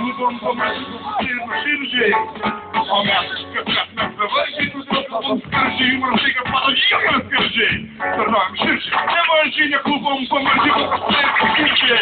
klubom pamatytų ir nuoširdžiai. O mes, kad mes bevargiai, todėl klubom skardžiai, man tai, kad mano jėgas skardžiai. Tarnaujam širdžiai, nevardžiai, ne klubom pamatytų, kad skardžiai.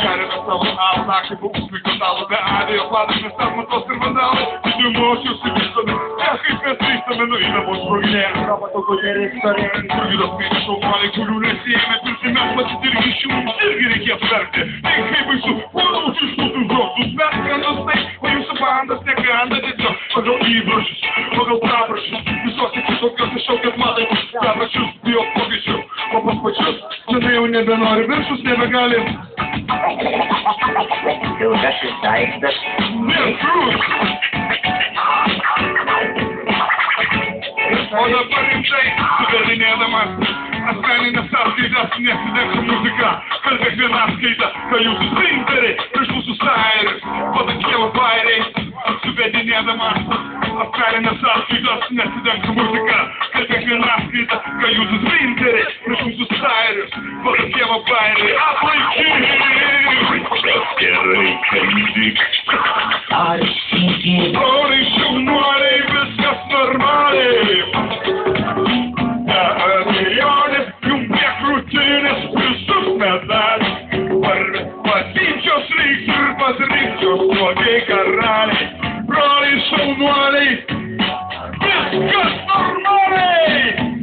Gerime savo naktį, po užmigto stalo, be abejo, pladomės tas matos ir vandalai, vidų emocijos ir vystome, kaip mes vystome, nueinamos sproginėlės. Patogu teritorijoje. Turgidos mėgė šaunuoliai, kurių nesėjame, tursi mes matyti irgi iš jų mums irgi reikės verkti. Tai kaip baisu, kuodamus iš mūsų žodus, mes skandus taip, o jūsų bandas nekanda tiesiog pagal įbrašus, pagal praprašus, visose kitokios iššaukės matai, praprašus, bijo pokyčių, o pas pačius, senai jau nebenori viršus, nebegali. Ilgasis daiktas. Viršus! O dabar rimtai, sudarinėdamas asmeninės sąskaitas, nesidenka muzika, kalbėk vieną skaitą, ką jūsų sprinteriai prieš mūsų stairius, padakėlo bairiai, suvedinėdamas asmeninės sąskaitas, nesidenka muzika, kalbėk vieną skaitą, ką jūsų sprinteriai prieš mūsų stairius, padakėlo bairiai, aplaikyk! Gerai, kalbėk! Ar sykį? Broliai, šaunuoliai, viskas normaliai! Abejonės, jum prie krūtinės visus medalius. Patyčios reiks ir pasiryčios nuogiai karaliai. Broliai, šaunuoliai, viskas normaliai!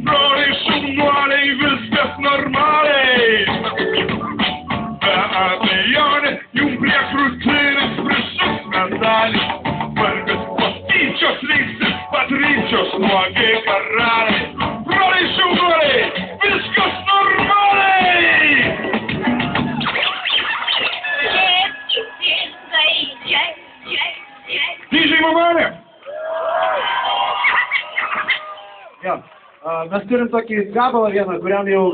Broliai, šaunuoliai, viskas normaliai! Be abejonės, jum prie krūtinės visus medalius. Patyčios reiks ir pasiryčios nuogiai karaliai. Viskas normaliai! DJ Mamanė! Jo, mes turim tokį gabalą vieną, kuriam jau